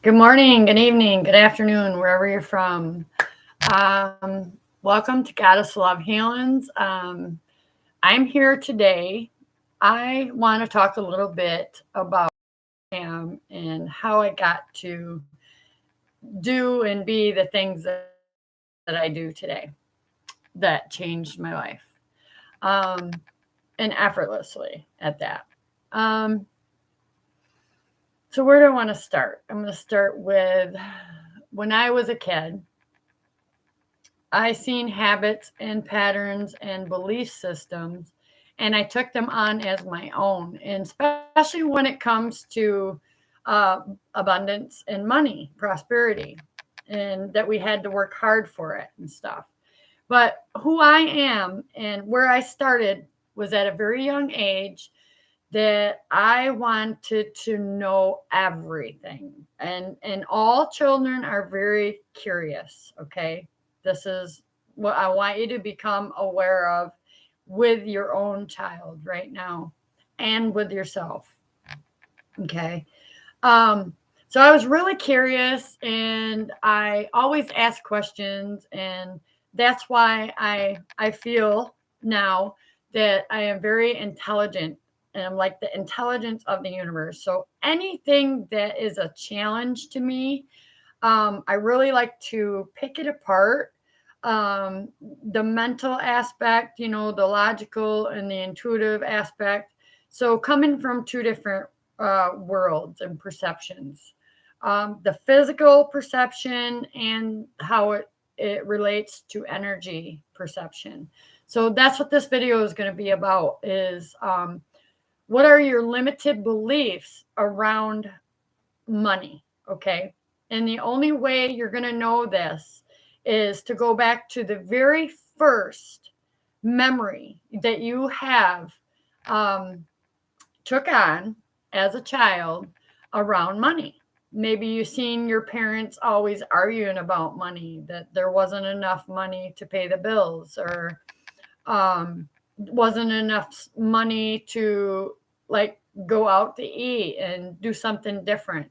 Good morning, good evening, good afternoon, wherever you're from. Welcome to Goddess Love Healings. I'm here today. I want to talk a little bit about and how I got to do and be the things that I do today that changed my life. Um, and effortlessly at that. Um, so, where do I want to start? I'm going to start with when I was a kid. I seen habits and patterns and belief systems, and I took them on as my own. And especially when it comes to abundance and money, prosperity, and that we had to work hard for it and stuff. But who I am and where I started was at a very young age that I wanted to know everything. And all children are very curious, okay? This is what I want you to become aware of with your own child right now and with yourself, okay? Um so I was really curious and I always ask questions, and that's why I feel now that I am very intelligent, and I'm like the intelligence of the universe. So anything that is a challenge to me, I really like to pick it apart. Um, the mental aspect, the logical and the intuitive aspect. So coming from two different worlds and perceptions, the physical perception and how it relates to energy perception. So that's what this video is going to be about: is what are your limited beliefs around money? Okay. And the only way you're going to know this is to go back to the very first memory that you have um, took on as a child around money. Maybe you've seen your parents always arguing about money, that there wasn't enough money to pay the bills, or wasn't enough money to like go out to eat and do something different.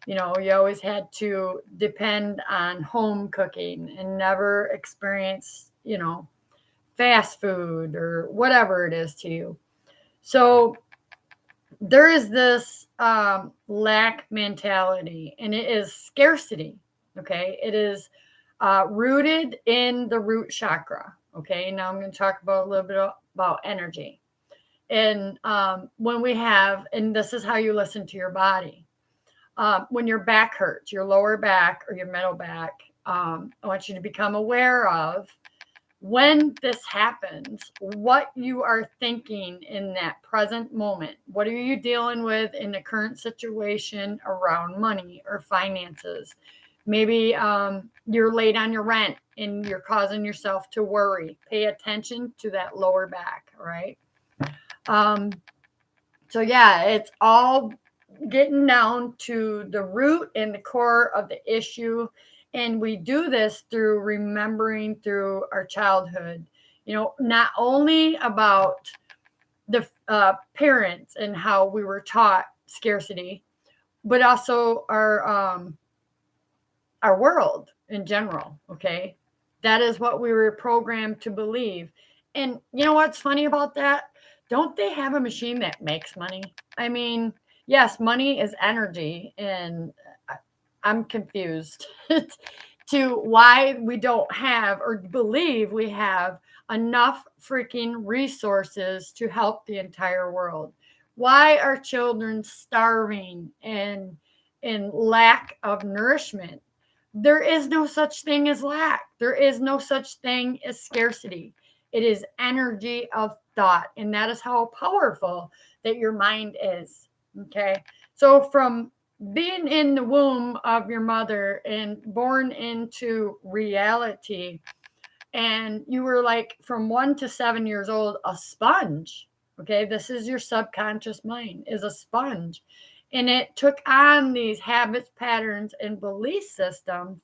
You always had to depend on home cooking and never experience, fast food or whatever it is to you. So there is this lack mentality, and it is scarcity. Okay. It is rooted in the root chakra. Okay. Now I'm going to talk about a little bit about energy. And when we have, and this is how you listen to your body. When your back hurts, your lower back or your middle back, I want you to become aware of when this happens, what you are thinking in that present moment. What are you dealing with in the current situation around money or finances? Maybe you're late on your rent and you're causing yourself to worry. Pay attention to that lower back, right? Um, so, yeah, it's all getting down to the root and the core of the issue. And we do this through remembering through our childhood, not only about the parents and how we were taught scarcity, but also our world in general. Okay. That is what we were programmed to believe. And you know what's funny about that? Don't they have a machine that makes money? I mean, yes, money is energy, and I'm confused to why we don't have or believe we have enough freaking resources to help the entire world. Why are children starving and in lack of nourishment? There is no such thing as lack. There is no such thing as scarcity. It is energy of thought. And that is how powerful that your mind is. Okay. So from being in the womb of your mother and born into reality, and you were like from 1 to 7 years old, a sponge. Okay. This is your subconscious mind, is a sponge. And it took on these habits, patterns, and belief systems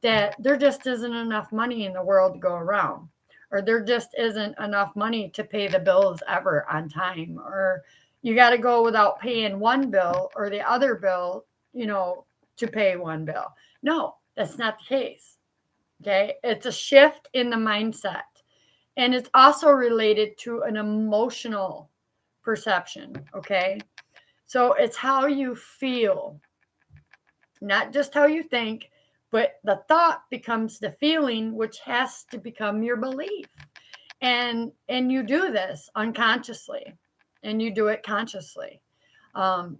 that there just isn't enough money in the world to go around, or there just isn't enough money to pay the bills ever on time, or you got to go without paying one bill or the other bill, to pay one bill. No, that's not the case. Okay. It's a shift in the mindset. And it's also related to an emotional perception. Okay. So it's how you feel, not just how you think, but the thought becomes the feeling, which has to become your belief. And you do this unconsciously, and you do it consciously.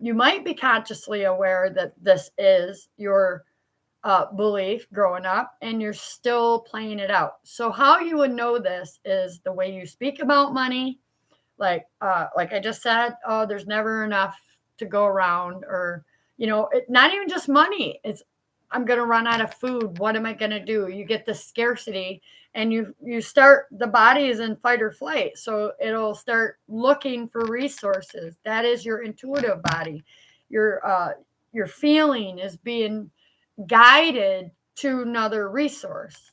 You might be consciously aware that this is your belief growing up, and you're still playing it out. So how you would know this is the way you speak about money. Like I just said, oh, there's never enough to go around, or not even just money. It's, I'm going to run out of food. What am I going to do? You get the scarcity, and you start, the body is in fight or flight, so it'll start looking for resources. That is your intuitive body. Your feeling is being guided to another resource.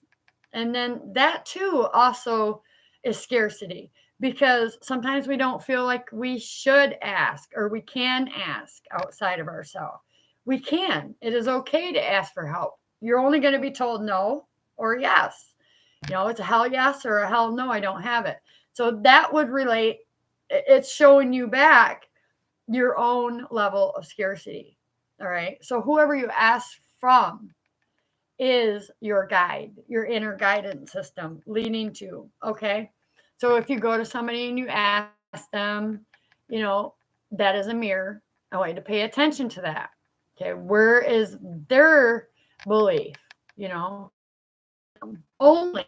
And then that too also is scarcity, because sometimes we don't feel like we should ask, or we can ask outside of ourselves. We can. It is okay to ask for help. You're only going to be told no or yes. It's a hell yes or a hell no, I don't have it. So that would relate. It's showing you back your own level of scarcity. All right. So whoever you ask from is your guide, your inner guidance system leading to. Okay. So if you go to somebody and you ask them, that is a mirror. I want you to pay attention to that. Okay. Where is their belief? Only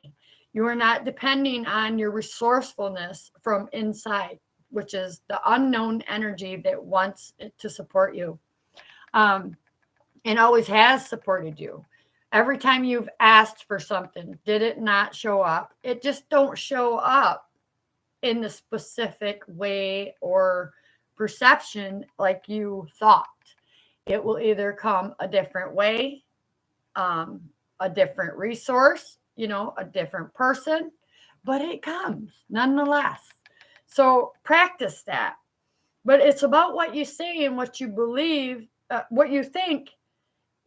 you are not depending on your resourcefulness from inside, which is the unknown energy that wants it to support you, and always has supported you. Every time you've asked for something, did it not show up? It just don't show up in the specific way or perception like you thought. It will either come a different way, a different resource, a different person, but it comes nonetheless. So practice that. But it's about what you say and what you believe, what you think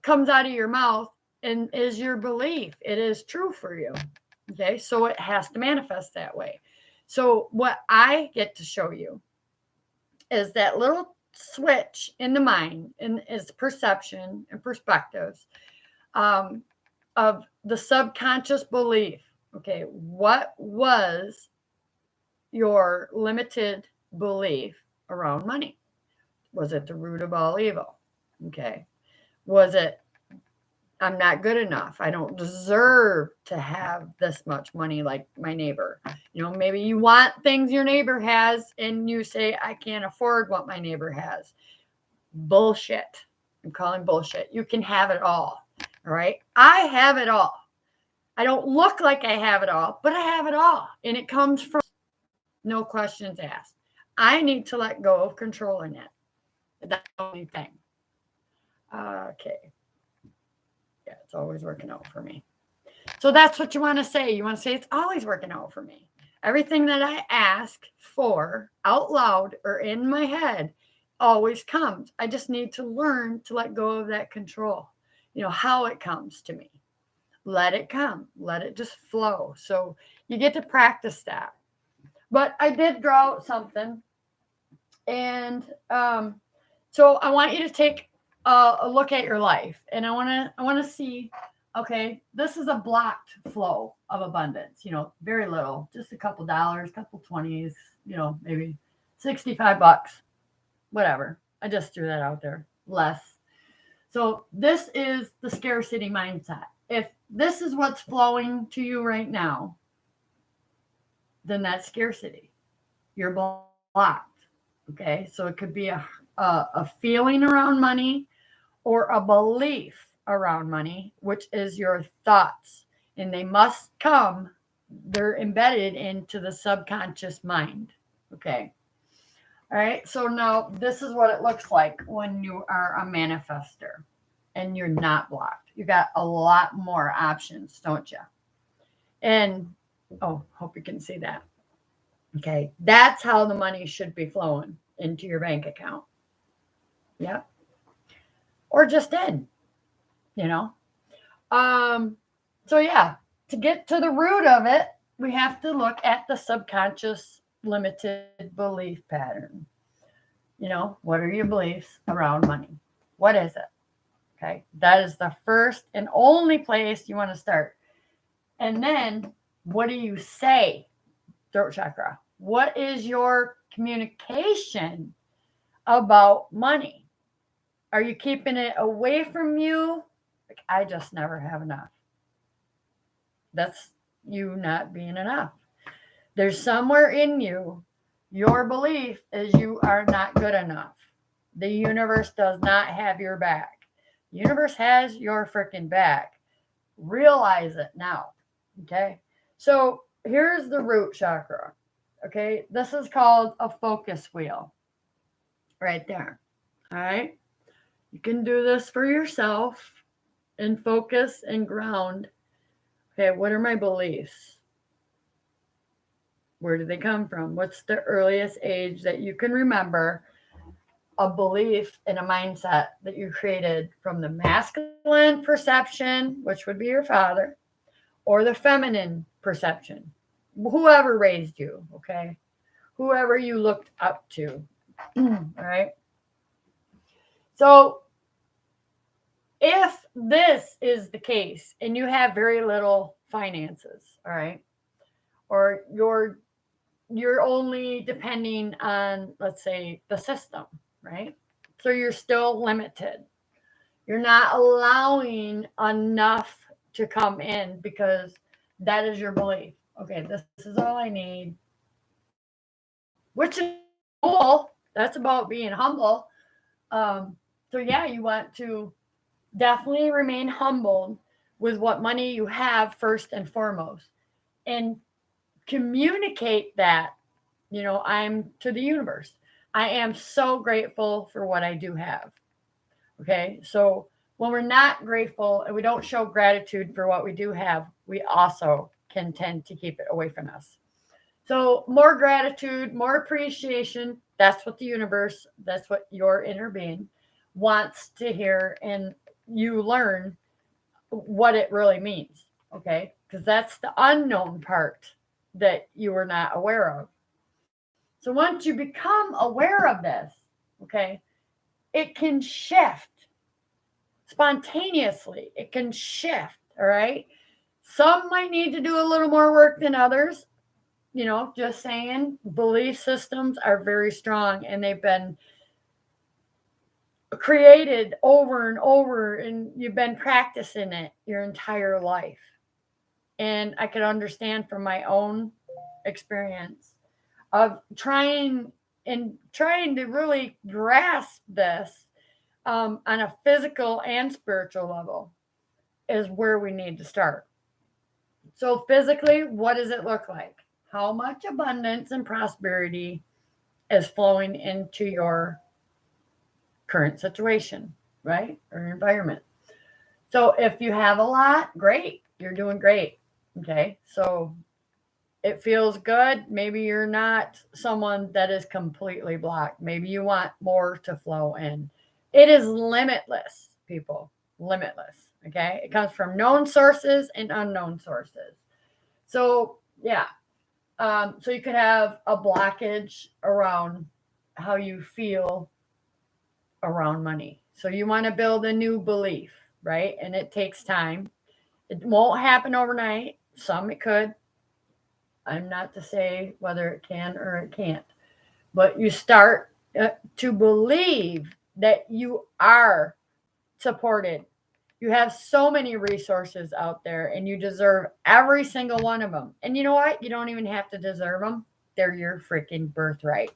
comes out of your mouth and is your belief. It is true for you. Okay. So it has to manifest that way. So what I get to show you is that little switch in the mind, and is perception and perspectives, of the subconscious belief. Okay. What was your limited belief around money? Was it the root of all evil? Okay. Was it, I'm not good enough, I don't deserve to have this much money like my neighbor? Maybe you want things your neighbor has, and you say, I can't afford what my neighbor has. Bullshit. I'm calling bullshit. You can have it all. All right. I have it all. I don't look like I have it all, but I have it all. And it comes from no questions asked. I need to let go of controlling it. That's the only thing. Okay. Yeah, it's always working out for me. So that's what you want to say. You want to say, it's always working out for me. Everything that I ask for out loud or in my head always comes. I just need to learn to let go of that control. How it comes to me. Let it come. Let it just flow. So you get to practice that. But I did draw out something. And so I want you to take a look at your life, and I want to see. Okay, this is a blocked flow of abundance. Very little, just a couple dollars, couple 20s. Maybe $65, whatever. I just threw that out there. Less. So this is the scarcity mindset. If this is what's flowing to you right now, then that's scarcity. You're blocked. Okay, so it could be a feeling around money, or a belief around money, which is your thoughts. And they must come, they're embedded into the subconscious mind. Okay. All right. So now this is what it looks like when you are a manifester and you're not blocked. You got a lot more options, don't you? And hope you can see that. Okay. That's how the money should be flowing into your bank account. Yep. Or just in. you know? So yeah, to get to the root of it, we have to look at the subconscious limited belief pattern. What are your beliefs around money? What is it? Okay, that is the first and only place you want to start. And then, what do you say? Throat chakra. What is your communication about money? Are you keeping it away from you? Like, I just never have enough. That's you not being enough. There's somewhere in you, your belief is you are not good enough. The universe does not have your back. The universe has your freaking back. Realize it now. Okay. So here's the root chakra. Okay. This is called a focus wheel right there. All right. You can do this for yourself and focus and ground. Okay. What are my beliefs? Where do they come from? What's the earliest age that you can remember a belief and a mindset that you created from the masculine perception, which would be your father, or the feminine perception? Whoever raised you, okay? Whoever you looked up to. All right. So if this is the case and you have very little finances, all right, or you're only depending on, let's say, the system, right? So you're still limited. You're not allowing enough to come in because that is your belief. Okay, this is all I need, which is cool. That's about being humble. So yeah, you want to definitely remain humbled with what money you have first and foremost, and communicate that. I'm to the universe. I am so grateful for what I do have. Okay. So when we're not grateful and we don't show gratitude for what we do have, we also can tend to keep it away from us. So more gratitude, more appreciation. That's what the universe, that's what your inner being wants to hear. And you learn what it really means. Okay. Because that's the unknown part that you were not aware of. So once you become aware of this, okay, it can shift spontaneously. It can shift. All right. Some might need to do a little more work than others. Just saying, belief systems are very strong and they've been created over and over, and you've been practicing it your entire life. And I could understand from my own experience of trying to really grasp this on a physical and spiritual level is where we need to start. So physically, what does it look like? How much abundance and prosperity is flowing into your current situation, right? Or environment. So if you have a lot, great. You're doing great. Okay. So it feels good. Maybe you're not someone that is completely blocked. Maybe you want more to flow in. It is limitless, people. Limitless. Okay. It comes from known sources and unknown sources. So, yeah. So you could have a blockage around how you feel around money. So you want to build a new belief, right? And it takes time. It won't happen overnight. Some it could. I'm not to say whether it can or it can't, but you start to believe that you are supported. You have so many resources out there and you deserve every single one of them. And you know what? You don't even have to deserve them. They're your freaking birthright.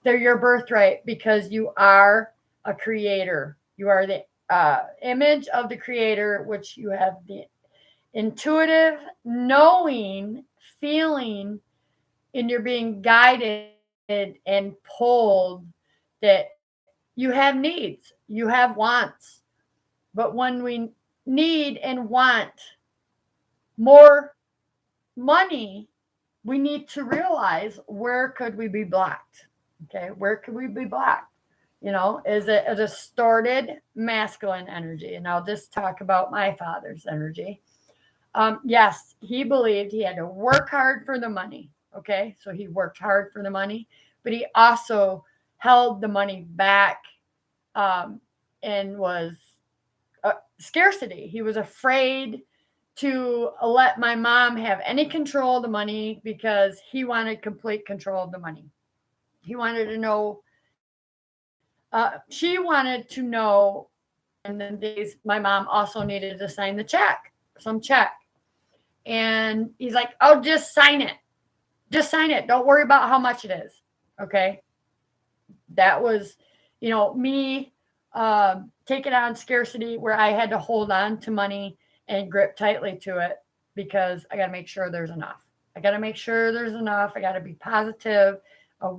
They're your birthright because you are a creator. You are the image of the creator, which you have the intuitive knowing, feeling, and you're being guided and pulled that you have needs, you have wants. But when we need and want more money, we need to realize where could we be blocked? Okay, where could we be blocked? Is it a distorted masculine energy? And I'll just talk about my father's energy. Yes, he believed he had to work hard for the money. Okay, so he worked hard for the money, but he also held the money back, um, and was scarcity. He was afraid to let my mom have any control of the money because he wanted complete control of the money. He wanted to know, she wanted to know, and then my mom also needed to sign the check, some check. And he's like, oh, just sign it. Just sign it. Don't worry about how much it is. Okay. That was, me taking on scarcity where I had to hold on to money and grip tightly to it because I got to make sure there's enough. I got to make sure there's enough. I got to be positive,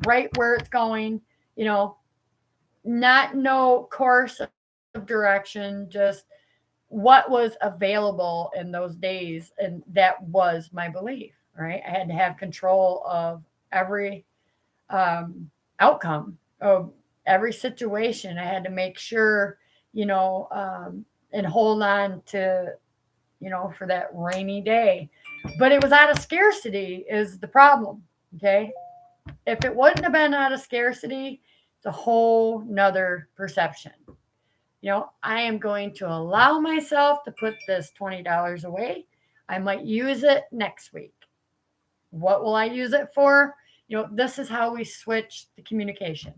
right where it's going, you know, not no course of direction, just what was available in those days. And that was my belief, right? I had to have control of every outcome of every situation. I had to make sure, and hold on to, for that rainy day. But it was out of scarcity is the problem. Okay. If it wouldn't have been out of scarcity, it's a whole nother perception. I am going to allow myself to put this $20 away. I might use it next week. What will I use it for? This is how we switch the communication.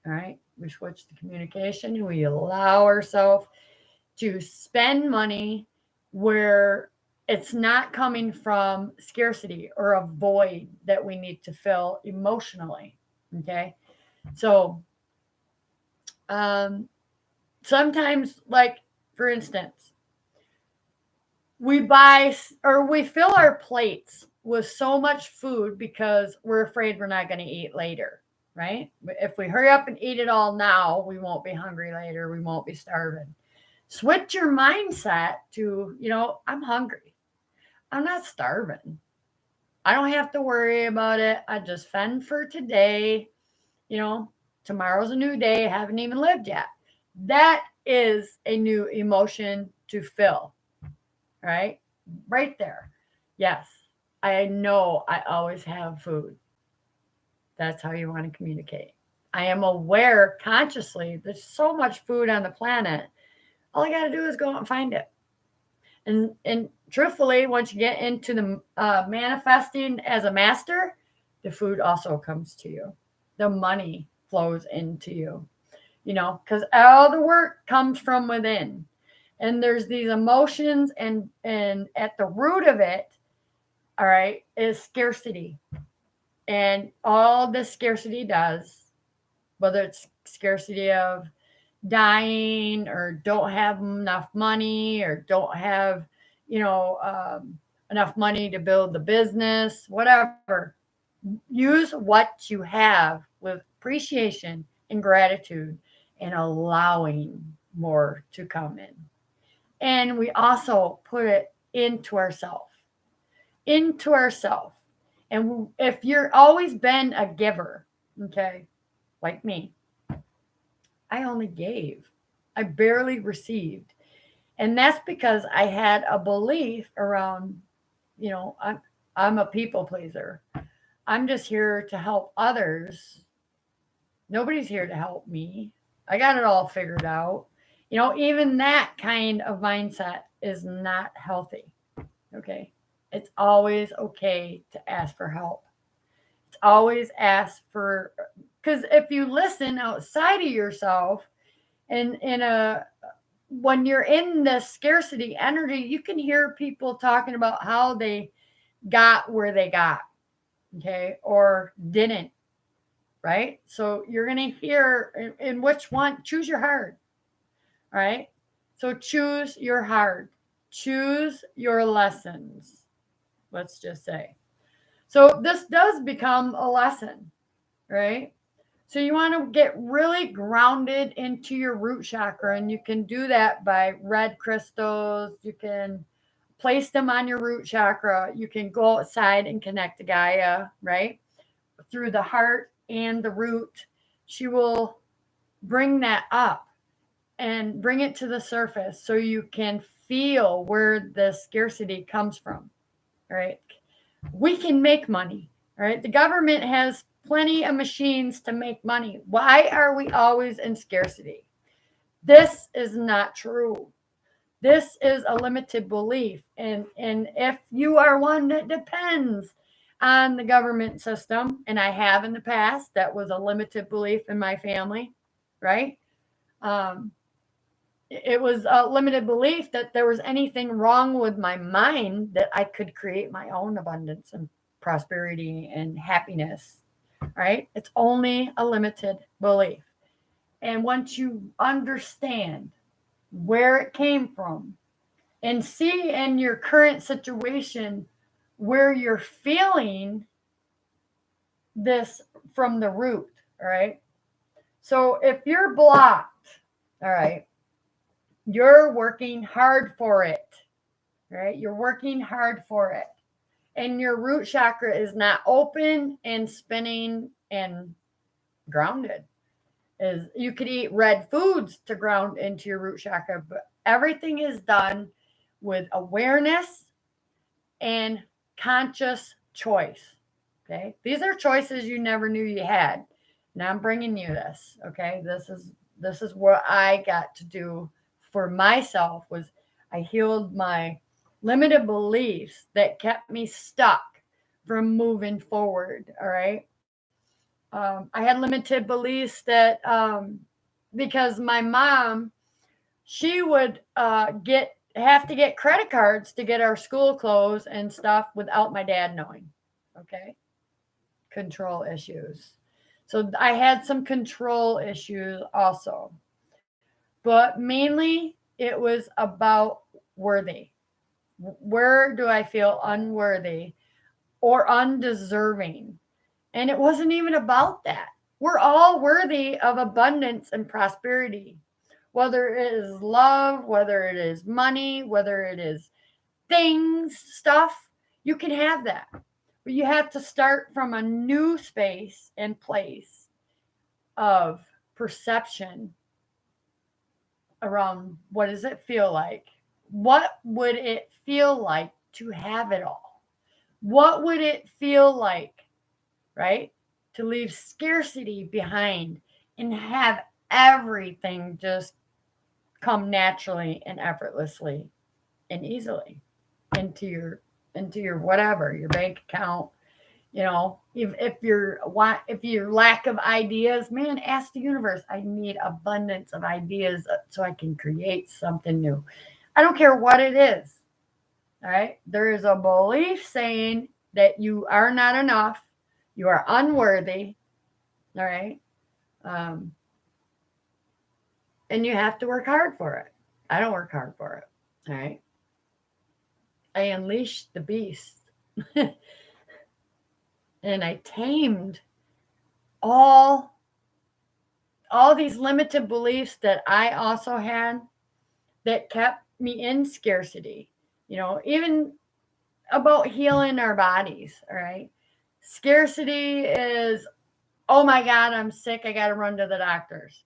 All right. We switch the communication and we allow ourselves to spend money where it's not coming from scarcity or a void that we need to fill emotionally. Okay. So, sometimes, like, for instance, we buy or we fill our plates with so much food because we're afraid we're not going to eat later, right? If we hurry up and eat it all now, we won't be hungry later. We won't be starving. Switch your mindset to, I'm hungry. I'm not starving. I don't have to worry about it. I just fend for today. Tomorrow's a new day. I haven't even lived yet. That is a new emotion to fill, right? Right there. Yes, I know I always have food. That's how you want to communicate. I am aware consciously there's so much food on the planet. All I got to do is go out and find it. And truthfully, once you get into the manifesting as a master, the food also comes to you. The money flows into you, because all the work comes from within. And there's these emotions, and at the root of it, all right, is scarcity. And all this scarcity does, whether it's scarcity of dying or don't have enough money or don't have, enough money to build the business, whatever, use what you have with appreciation and gratitude and allowing more to come in. And we also put it into ourself. And if you're always been a giver, okay, like me, I only gave. I barely received. And that's because I had a belief around, I'm a people pleaser. I'm just here to help others. Nobody's here to help me. I got it all figured out. Even that kind of mindset is not healthy. Okay. It's always okay to ask for help. It's always ask for, because if you listen outside of yourself and when you're in this scarcity energy, you can hear people talking about how they got where they got, okay, or didn't, right? So you're going to hear in which one, choose your heart, right? So choose your heart, choose your lessons, let's just say. So this does become a lesson, right? So you want to get really grounded into your root chakra, and you can do that by red crystals. You can place them on your root chakra. You can go outside and connect to Gaia, right? Through the heart and the root. She will bring that up and bring it to the surface so you can feel where the scarcity comes from, right? We can make money, right? The government has plenty of machines to make money. Why are we always in scarcity? This is not true. This is a limited belief. And if you are one that depends on the government system, and I have in the past, that was a limited belief in my family, right? Um, it was a limited belief that there was anything wrong with my mind, that I could create my own abundance and prosperity and happiness, right? It's only a limited belief. And once you understand where it came from and see in your current situation where you're feeling this from the root, all right? So if you're blocked, all right, you're working hard for it, right? You're working hard for it. And your root chakra is not open and spinning and grounded. Is you could eat red foods to ground into your root chakra, but everything is done with awareness and conscious choice. Okay? These are choices you never knew you had. Now I'm bringing you this, okay? This is what I got to do for myself. Was I healed my limited beliefs that kept me stuck from moving forward, all right? I had limited beliefs that because my mom, she would get have to get credit cards to get our school clothes and stuff without my dad knowing. Okay, control issues. So I had some control issues also, but mainly it was about worthy. Where do I feel unworthy or undeserving? And it wasn't even about that. We're all worthy of abundance and prosperity, whether it is love, whether it is money, whether it is things, stuff. You can have that. But you have to start from a new space and place of perception around what does it feel like? What would it feel like to have it all? What would it feel like, right? To leave scarcity behind and have everything just come naturally and effortlessly and easily into your whatever, your bank account. If you're lack of ideas, man, ask the universe. I need abundance of ideas so I can create something new. I don't care what it is. All right. There is a belief saying that you are not enough, you are unworthy. All right. Um, and you have to work hard for it. I don't work hard for it. All right. I unleashed the beast and I tamed all these limited beliefs that I also had that kept me in scarcity. Even about healing our bodies. All right. Scarcity is, oh my God, I'm sick. I got to run to the doctors.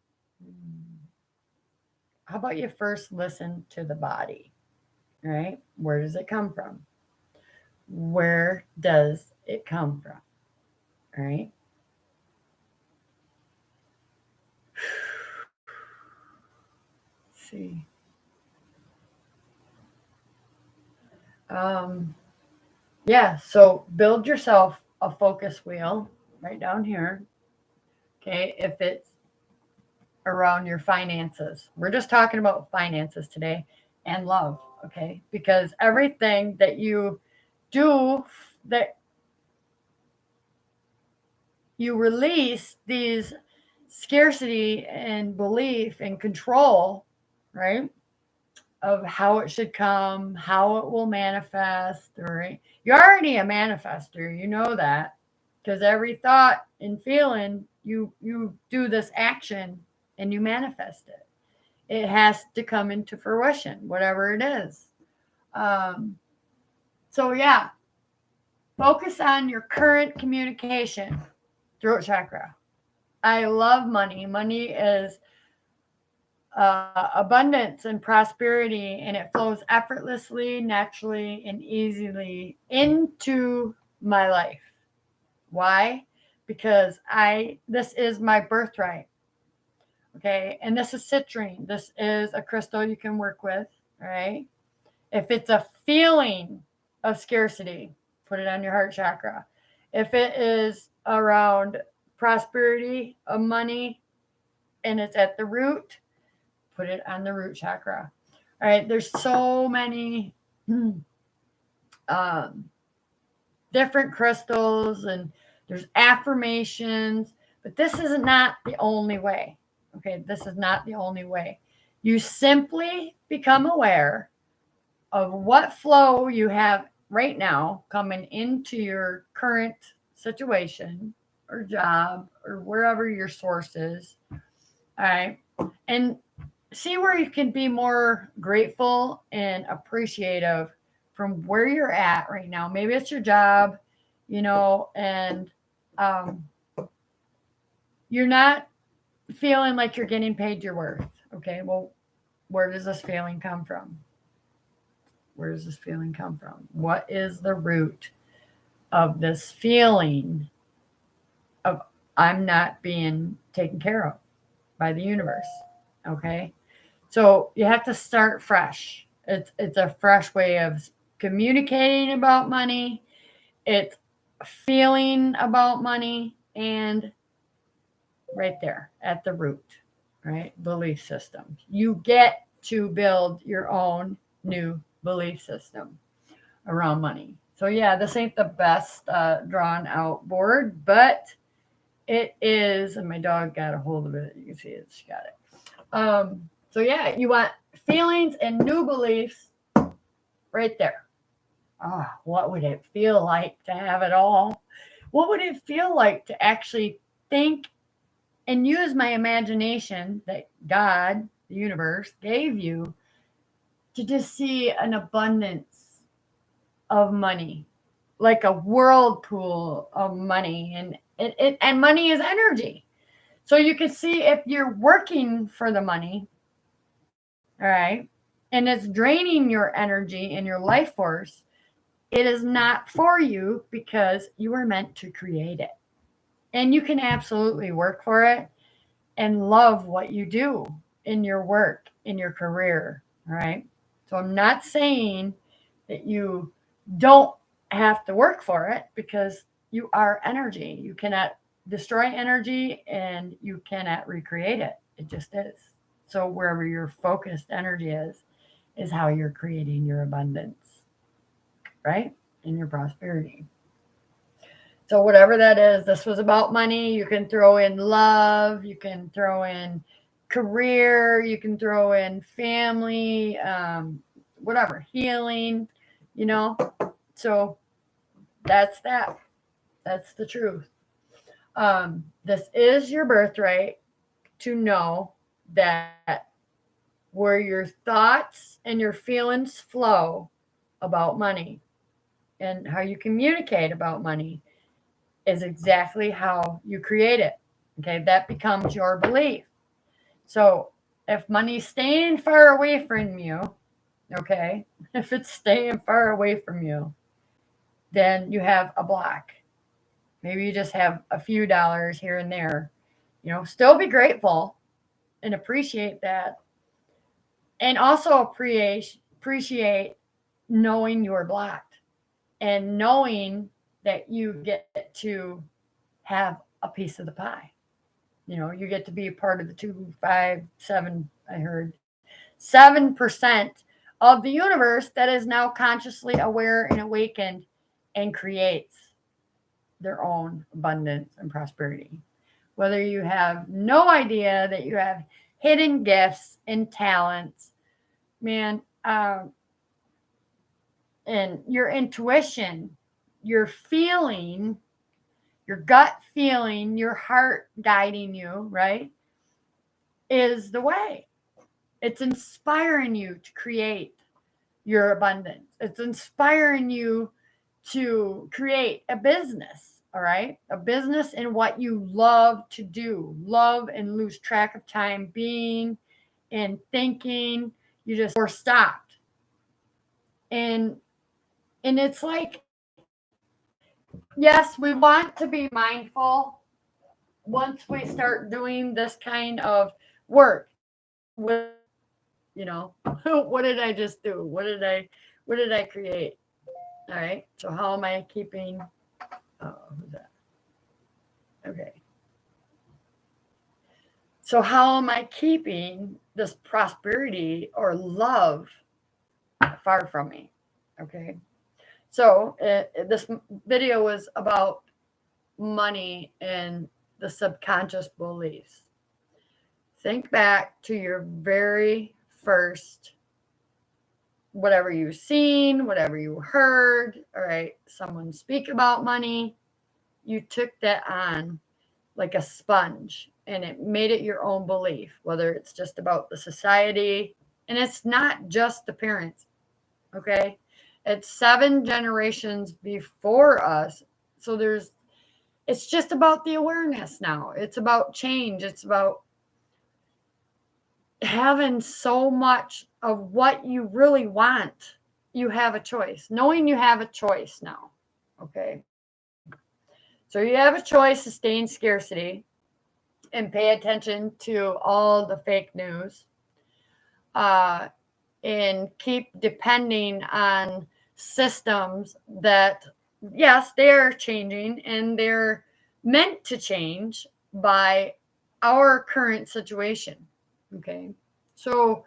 How about you first listen to the body? All right. Where does it come from? Where does it come from? All right. Let's see. Um, yeah. So build yourself a focus wheel right down here. Okay. If it's around your finances, we're just talking about finances today and love. Okay. Because everything that you do, that you release these scarcity and belief and control, right? Of how it should come, how it will manifest, right? You're already a manifester, you know that. Because every thought and feeling, you do this action and you manifest it. It has to come into fruition, whatever it is. Um, so yeah, focus on your current communication, throat chakra. I love money. Money is abundance and prosperity, and it flows effortlessly, naturally, and easily into my life. Why? Because this is my birthright. Okay. And this is citrine. This is a crystal you can work with. All right. If it's a feeling of scarcity, put it on your heart chakra. If it is around prosperity of money and it's at the root, put it on the root chakra. All right. There's so many um, different crystals, and there's affirmations, but this is not the only way. Okay. This is not the only way. You simply become aware of what flow you have right now coming into your current situation or job or wherever your source is. All right. And see where you can be more grateful and appreciative from where you're at right now. Maybe it's your job, and um, you're not feeling like you're getting paid your worth. Okay. Well, where does this feeling come from? Where does this feeling come from? What is the root of this feeling of I'm not being taken care of by the universe? Okay. So you have to start fresh. It's a fresh way of communicating about money. It's feeling about money, and right there at the root, right? Belief systems. You get to build your own new belief system around money. So yeah, this ain't the best drawn out board, but it is, and my dog got a hold of it. You can see it, she got it. So yeah, you want feelings and new beliefs right there. What would it feel like to have it all? What would it feel like to actually think and use my imagination that God, the universe, gave you to just see an abundance of money, like a whirlpool of money, and money is energy. So you can see if you're working for the money, all right, and it's draining your energy and your life force, it is not for you because you were meant to create it. And you can absolutely work for it and love what you do in your work, in your career. All right. So I'm not saying that you don't have to work for it, because you are energy. You cannot destroy energy and you cannot recreate it. It just is. So wherever your focused energy is how you're creating your abundance, right? And your prosperity. So whatever that is, this was about money. You can throw in love, you can throw in career, you can throw in family, whatever, healing, you know. So that's that. That's the truth. This is your birthright to know that where your thoughts and your feelings flow about money and how you communicate about money is exactly how you create it. Okay, that becomes your belief. So if money's staying far away from you, okay, if it's staying far away from you, then you have a block. Maybe you just have a few dollars here and there. Still be grateful and appreciate that. And also appreciate knowing you're blocked and knowing that you get to have a piece of the pie. You get to be a part of the 257, I heard, 7% of the universe that is now consciously aware and awakened and creates their own abundance and prosperity. Whether you have no idea that you have hidden gifts and talents, man, and your intuition, your feeling, your gut feeling, your heart guiding you, right, is the way. It's inspiring you to create your abundance. It's inspiring you to create a business, all right? A business in what you love to do, love and lose track of time being and thinking. You just were stopped. And it's like, yes, we want to be mindful once we start doing this kind of work with, what did I just do? What did I create? All right. So how am I keeping, who's that? Okay. So how am I keeping this prosperity or love far from me? Okay. So this video was about money and the subconscious beliefs. Think back to your very first, whatever you've seen, whatever you heard, all right, someone speak about money. You took that on like a sponge and it made it your own belief, whether it's just about the society. And it's not just the parents, okay? It's 7 generations before us. So it's just about the awareness now. It's about change. It's about having so much of what you really want. You have a choice, knowing you have a choice now. Okay. So you have a choice to stay in scarcity and pay attention to all the fake news, and keep depending on systems that, yes, they are changing and they're meant to change by our current situation. Okay. So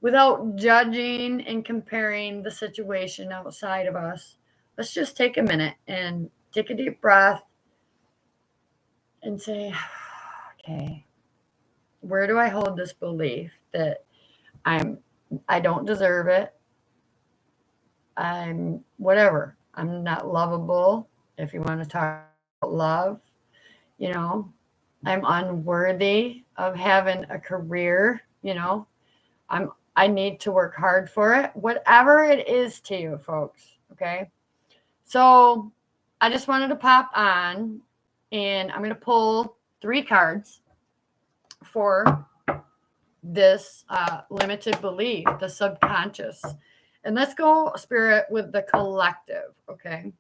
without judging and comparing the situation outside of us, let's just take a minute and take a deep breath and say, okay, where do I hold this belief that I don't deserve it? I'm whatever. I'm not lovable. If you want to talk about love, you know, I'm unworthy of having a career, I need to work hard for it. Whatever it is to you, folks, okay? So, I just wanted to pop on and I'm going to pull 3 cards for this limited belief, the subconscious. And let's go, Spirit, with the collective, okay?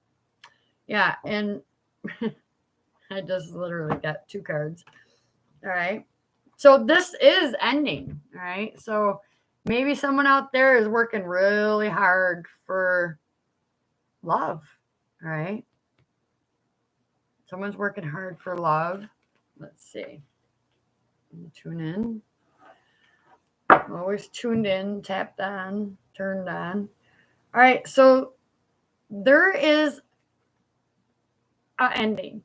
Yeah, and I just literally got 2 cards. All right. So this is ending. All right. So maybe someone out there is working really hard for love. All right. Someone's working hard for love. Let's see. Tune in. I'm always tuned in, tapped on, turned on. All right. So there is an ending.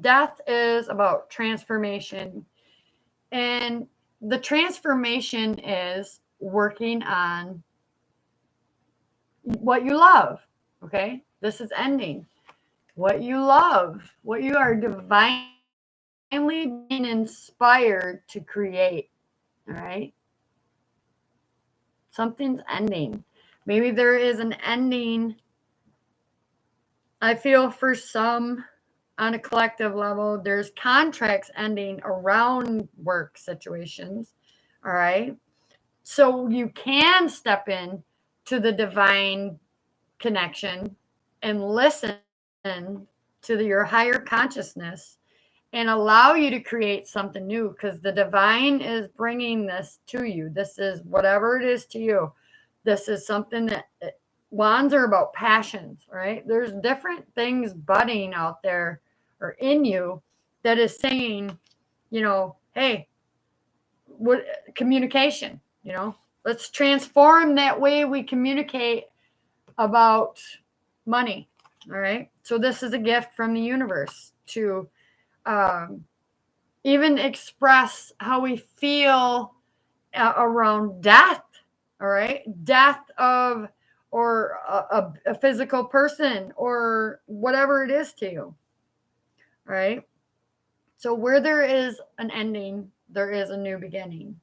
Death is about transformation. And the transformation is working on what you love. Okay. This is ending. What you love, what you are divinely being inspired to create. All right. Something's ending. Maybe there is an ending. I feel for some on a collective level, there's contracts ending around work situations. All right. So you can step in to the divine connection and listen to your higher consciousness and allow you to create something new, because the divine is bringing this to you. This is whatever it is to you. This is something that wands are about passions, right? There's different things budding out there or in you that is saying, hey, what communication, let's transform that way we communicate about money. All right. So this is a gift from the universe to even express how we feel around death. All right. Death of, or a physical person or whatever it is to you. All right. So where there is an ending, there is a new beginning.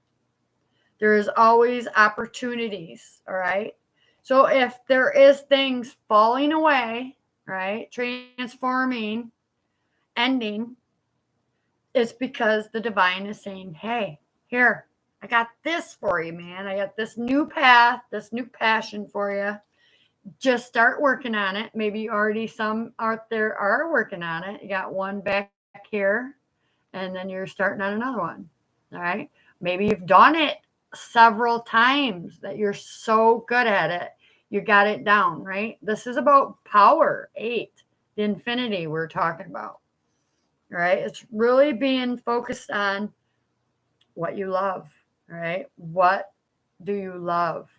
There is always opportunities. All right. So if there is things falling away, right, transforming, ending, it's because the divine is saying, hey, here, I got this for you, man. I got this new path, this new passion for you. Just start working on it. Maybe already some out there are working on it. You got one back here, and then you're starting on another one. All right. Maybe you've done it several times that you're so good at it. You got it down, right? This is about power, 8, the infinity we're talking about. All right. It's really being focused on what you love. All right. What do you love?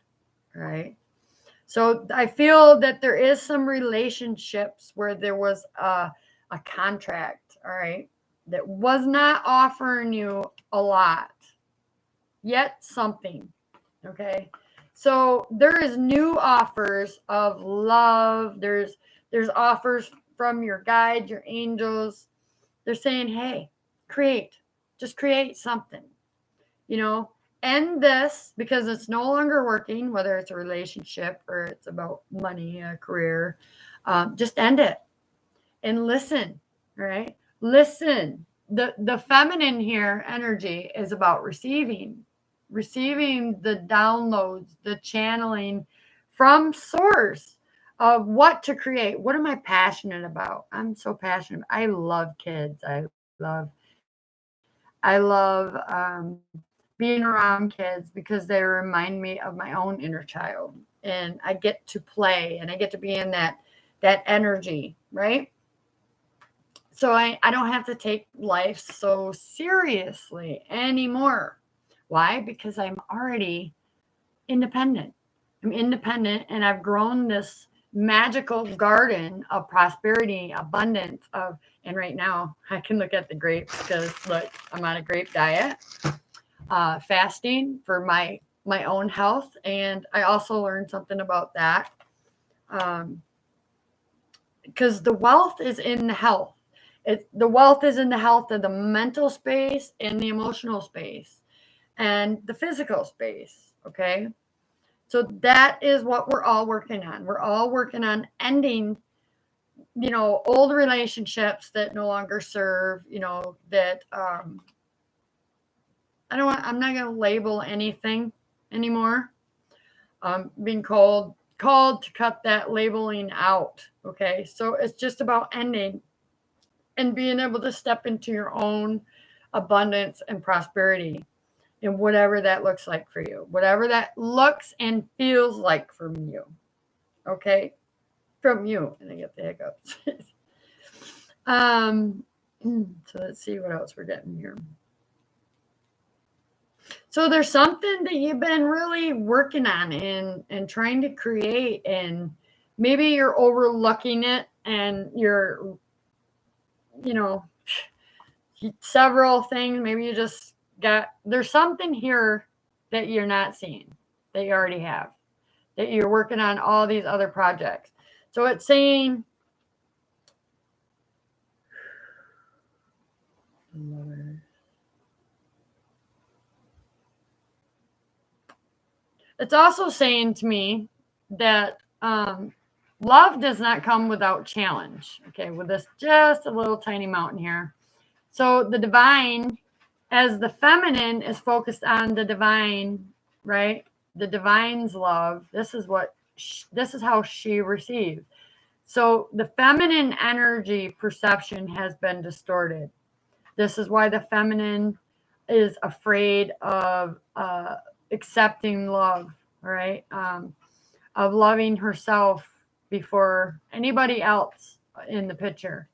Right. So I feel that there is some relationships where there was a contract, all right, that was not offering you a lot, yet something, okay? So there is new offers of love. There's offers from your guides, your angels. They're saying, hey, create, just create something, you know, end this because it's no longer working, whether it's a relationship or it's about money, a career. Just end it and listen. All right. Listen. The feminine here energy is about receiving the downloads, the channeling from source of what to create. What am I passionate about? I'm so passionate. I love kids. I love being around kids because they remind me of my own inner child, and I get to play and I get to be in that energy, right? So I don't have to take life so seriously anymore. Why? Because I'm already independent. I'm independent and I've grown this magical garden of prosperity, abundance of, and right now I can look at the grapes because look, I'm on a grape diet, fasting for my own health. And I also learned something about that. Because the wealth is in the health. The wealth is in the health of the mental space and the emotional space and the physical space. Okay. So that is what we're all working on. We're all working on ending, old relationships that no longer serve, that I'm not going to label anything anymore. Being called to cut that labeling out. Okay. So it's just about ending and being able to step into your own abundance and prosperity and whatever that looks like for you, whatever that looks and feels like from you. Okay. From you. And I get the hiccups. So let's see what else we're getting here. So there's something that you've been really working on and trying to create, and maybe you're overlooking it and you're, several things. Maybe you just there's something here that you're not seeing that you already have, that you're working on all these other projects. So it's saying, it's also saying to me that love does not come without challenge. Okay, with this just a little tiny mountain here. So the divine, as the feminine is focused on the divine, right? The divine's love. This is how she receives. So the feminine energy perception has been distorted. This is why the feminine is afraid of accepting love, right? Of loving herself before anybody else in the picture,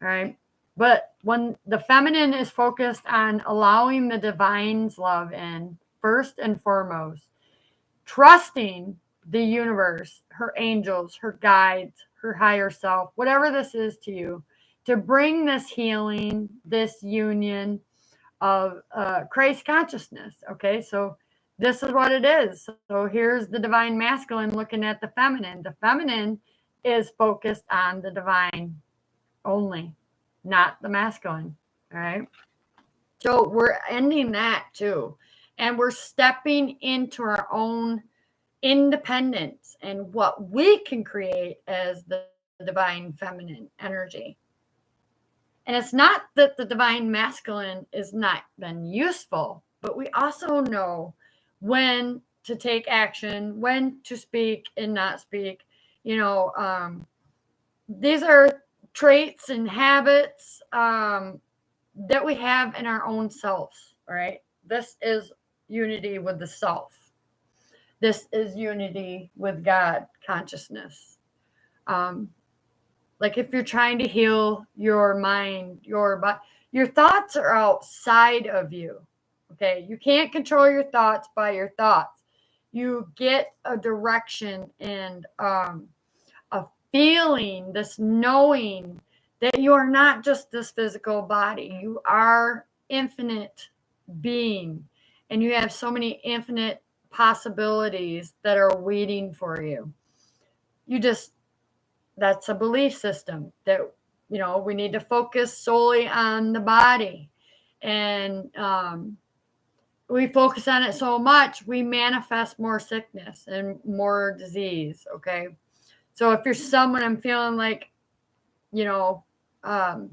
right? But when the feminine is focused on allowing the divine's love in, first and foremost, trusting the universe, her angels, her guides, her higher self, whatever this is to you, to bring this healing, this union of Christ consciousness. Okay, so this is what it is. So here's the divine masculine looking at the feminine. The feminine is focused on the divine only, not the masculine. All right. So we're ending that too. And we're stepping into our own independence and what we can create as the divine feminine energy. And it's not that the divine masculine is not been useful. but we also know when to take action, when to speak and not speak. These are traits and habits that we have in our own selves, right? This is unity with the self. This is unity with God consciousness. Um, like if you're trying to heal your mind, your thoughts are outside of you. Okay, you can't control your thoughts by your thoughts. You get a direction and a feeling, this knowing that you are not just this physical body. You are infinite being, and you have so many infinite possibilities that are waiting for you. You just That's a belief system that we need to focus solely on the body, and we focus on it so much we manifest more sickness and more disease. Okay, so if you're someone, I'm feeling like you know um,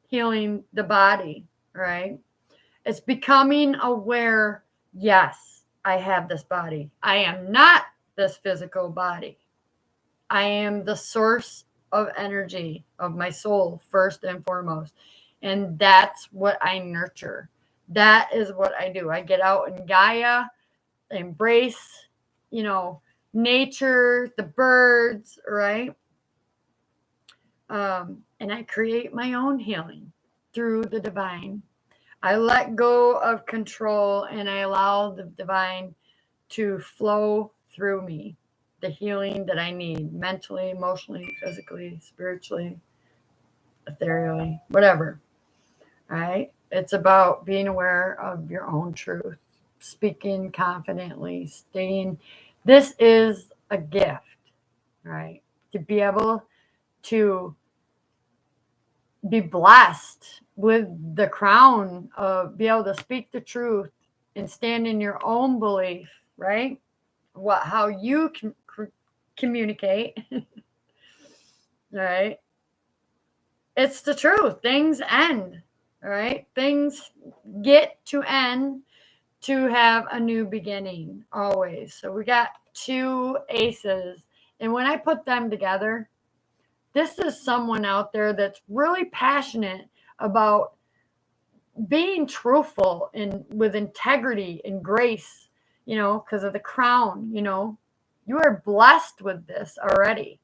healing the body, right? It's becoming aware. Yes, I have this body. I am not this physical body. I am the source of energy of my soul, first and foremost. And that's what I nurture. That is what I do. I get out in Gaia, embrace, you know, nature, the birds, right? And I create my own healing through the divine. I let go of control and I allow the divine to flow through me, the healing that I need mentally, emotionally, physically, spiritually, ethereally, whatever. All right. It's about being aware of your own truth, speaking confidently, staying. This is a gift, right? To be able to be blessed with the crown of be able to speak the truth and stand in your own belief, right? How you can communicate, right? It's the truth. Things end, right? Things get to end to have a new beginning always. So we got two aces, and when I put them together, this is someone out there that's really passionate about being truthful and with integrity and grace, because of the crown, you are blessed with this already.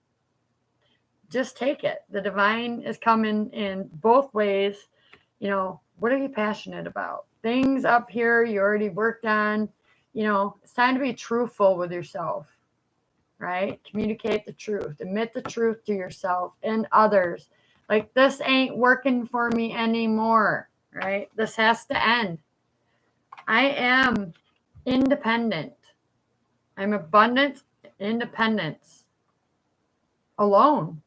Just take it. The divine is coming in both ways. What are you passionate about? Things up here you already worked on. It's time to be truthful with yourself, right? Communicate the truth, admit the truth to yourself and others. Like, this ain't working for me anymore, right? This has to end. I am independent. I'm abundant independence. Alone.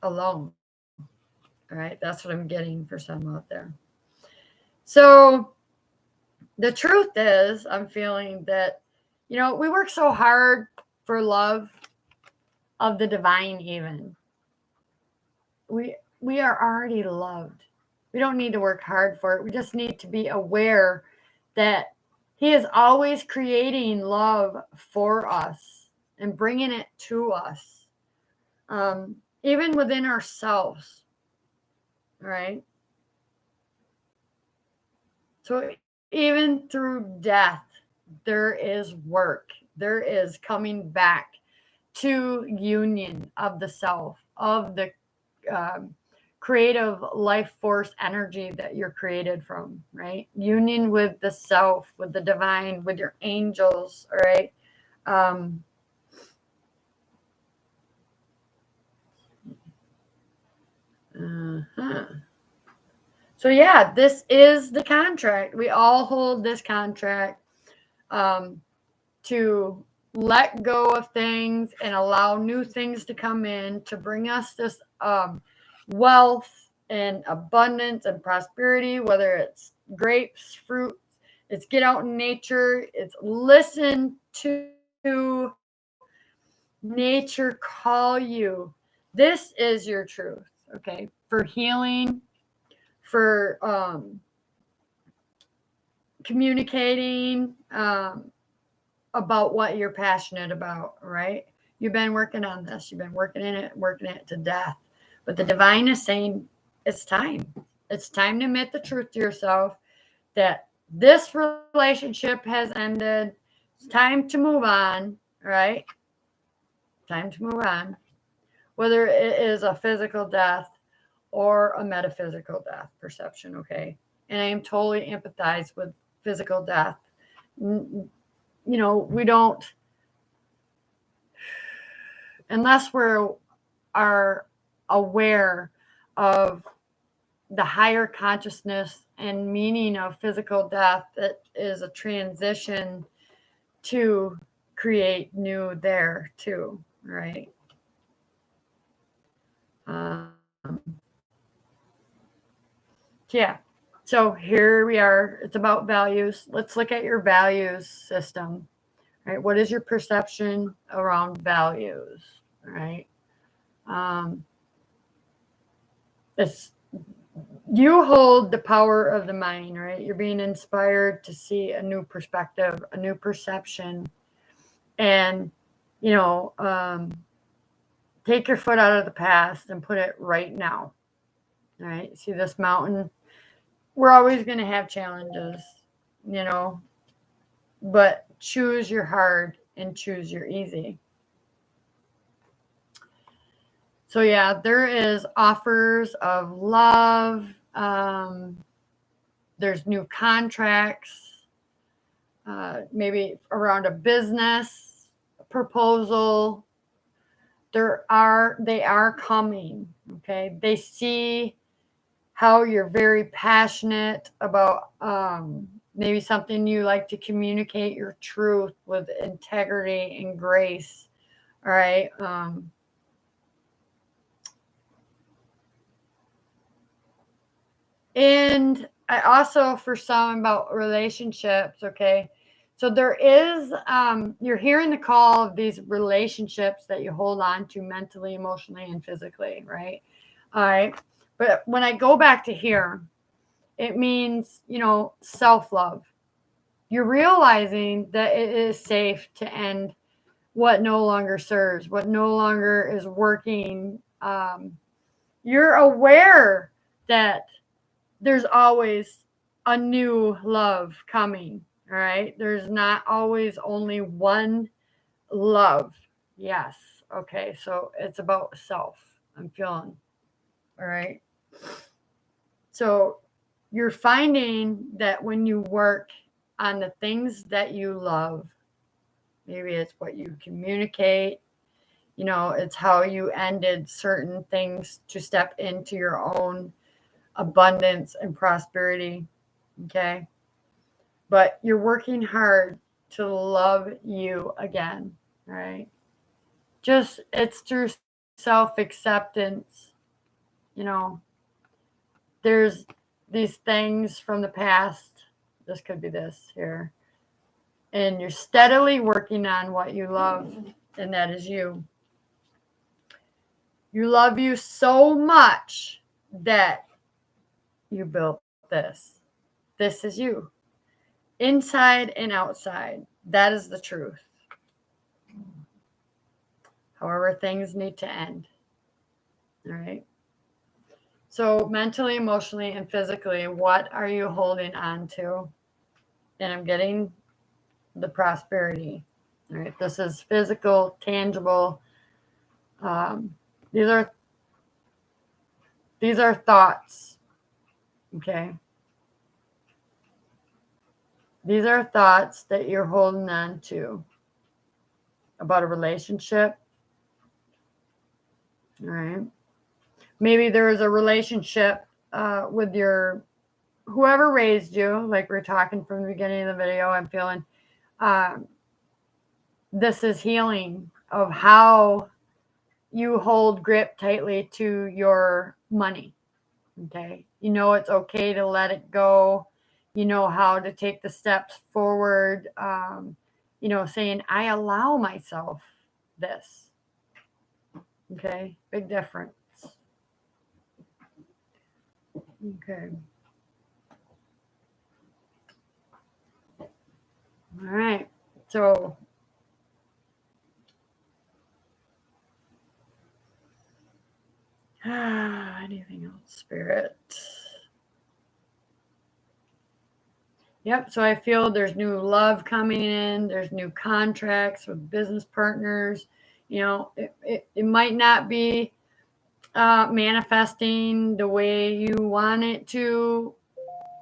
Alone. All right. That's what I'm getting for some out there. So the truth is, I'm feeling that, we work so hard for love of the divine, even. We are already loved. We don't need to work hard for it. We just need to be aware that he is always creating love for us and bringing it to us, even within ourselves, right? So even through death, there is work. There is coming back to union of the self, of the um, creative life force energy that you're created from, right? Union with the self, with the divine, with your angels, all right? Um, uh-huh. So, yeah, this is the contract. We all hold this contract to let go of things and allow new things to come in to bring us this wealth and abundance and prosperity, whether it's grapes, fruit, it's get out in nature, it's listen to nature call you. This is your truth, okay? For healing, for communicating about what you're passionate about, right? You've been working on this, you've been working it to death. But the divine is saying it's time. It's time to admit the truth to yourself that this relationship has ended. It's time to move on, right? Time to move on. Whether it is a physical death or a metaphysical death perception, okay? And I am totally empathize with physical death. We don't, unless we are aware of the higher consciousness and meaning of physical death, that is a transition to create new there too, right? Um, yeah. So here we are. It's about values. Let's look at your values system. Right? What is your perception around values? Right? Um, it's you hold the power of the mind, right? You're being inspired to see a new perspective, a new perception, and you know, um, take your foot out of the past and put it right now. All right? See this mountain? We're always going to have challenges, you know, but choose your hard and choose your easy. So yeah, there is offers of love. There's new contracts, maybe around a business proposal. They are coming. Okay, they see how you're very passionate about maybe something you like to communicate your truth with integrity and grace. All right. And I also, for some, about relationships, okay? So there is, you're hearing the call of these relationships that you hold on to mentally, emotionally, and physically, right? All right. But when I go back to here, it means, self love. You're realizing that it is safe to end what no longer serves, what no longer is working. You're aware that there's always a new love coming. All right. There's not always only one love. Yes. Okay. So it's about self. I'm feeling. All right. So you're finding that when you work on the things that you love, maybe it's what you communicate, it's how you ended certain things to step into your own abundance and prosperity. Okay. But you're working hard to love you again, right? Just it's through self acceptance. You know, there's these things from the past. This could be this here. And you're steadily working on what you love, and that is you. You love you so much that you built this. This is you, inside and outside. That is the truth. However, things need to end. All right. So, mentally, emotionally, and physically, what are you holding on to? And I'm getting the prosperity. All right. This is physical, tangible. Um, these are thoughts. Okay. These are thoughts that you're holding on to about a relationship. All right. Maybe there is a relationship with your whoever raised you, like we're talking from the beginning of the video. I'm feeling this is healing of how you hold grip tightly to your money. Okay. It's okay to let it go. You know how to take the steps forward. Saying, I allow myself this. Okay. Big difference. Okay. All right. So anything else, Spirit? Yep. So I feel there's new love coming in. There's new contracts with business partners. It might not be manifesting the way you want it to.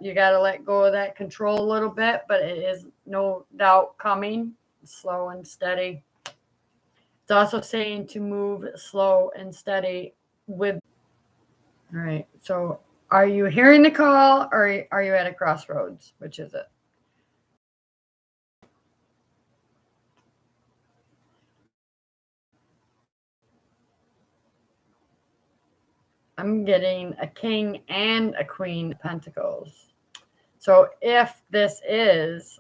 You got to let go of that control a little bit, but it is no doubt coming slow and steady. It's also saying to move slow and steady with. All right. So are you hearing the call or are you at a crossroads? Which is it? I'm getting a king and a queen of pentacles. So if this is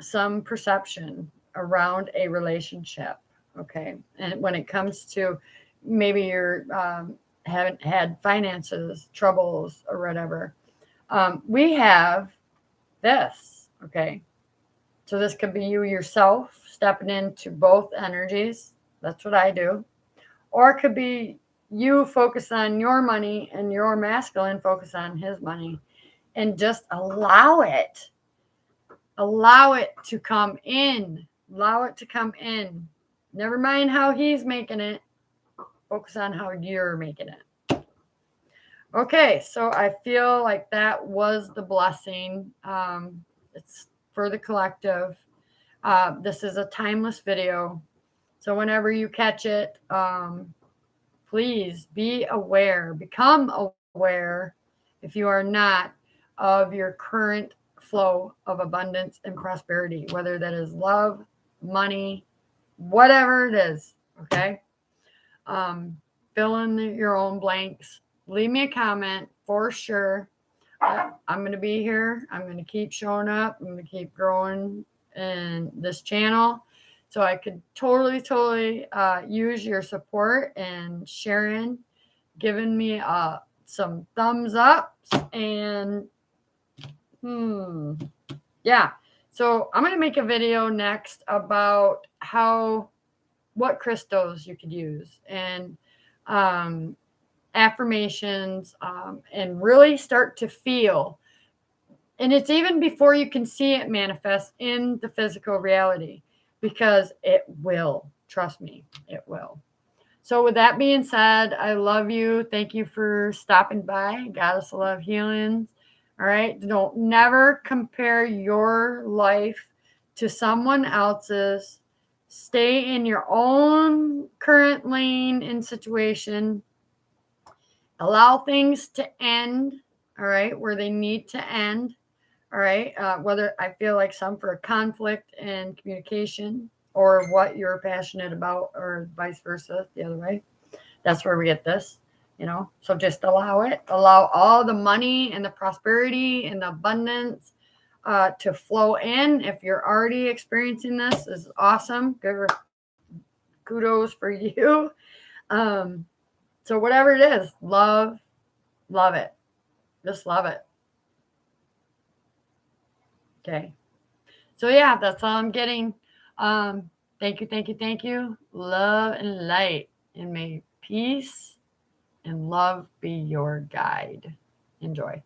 some perception around a relationship, okay, and when it comes to maybe you're haven't had finances troubles or whatever, we have this, okay. So this could be you yourself stepping into both energies. That's what I do. Or it could be you focus on your money and your masculine focus on his money and just allow it. Allow it to come in. Allow it to come in. Never mind how he's making it. Focus on how you're making it. Okay, so I feel like that was the blessing. It's for the collective. This is a timeless video. So whenever you catch it, please be aware, become aware, if you are not, of your current flow of abundance and prosperity, whether that is love, money, whatever it is. Okay. Fill in your own blanks. Leave me a comment for sure. I'm going to be here. I'm going to keep showing up. I'm going to keep growing in this channel. So I could totally use your support and sharing, giving me some thumbs ups and yeah. So I'm going to make a video next about what crystals you could use and affirmations and really start to feel. And it's even before you can see it manifest in the physical reality, because it will. Trust me, it will. So with that being said, I love you. Thank you for stopping by. Goddess of Love Healings. All right. Don't never compare your life to someone else's. Stay in your own current lane and situation. Allow things to end, all right, where they need to end. All right. Whether I feel like some for conflict and communication or what you're passionate about or vice versa, the other way. That's where we get this, So just allow it. Allow all the money and the prosperity and the abundance to flow in. If you're already experiencing this, is awesome. Good kudos for you. So whatever it is, love it. Just love it. Okay. So yeah, that's all I'm getting. Thank you. Love and light, and may peace and love be your guide. Enjoy.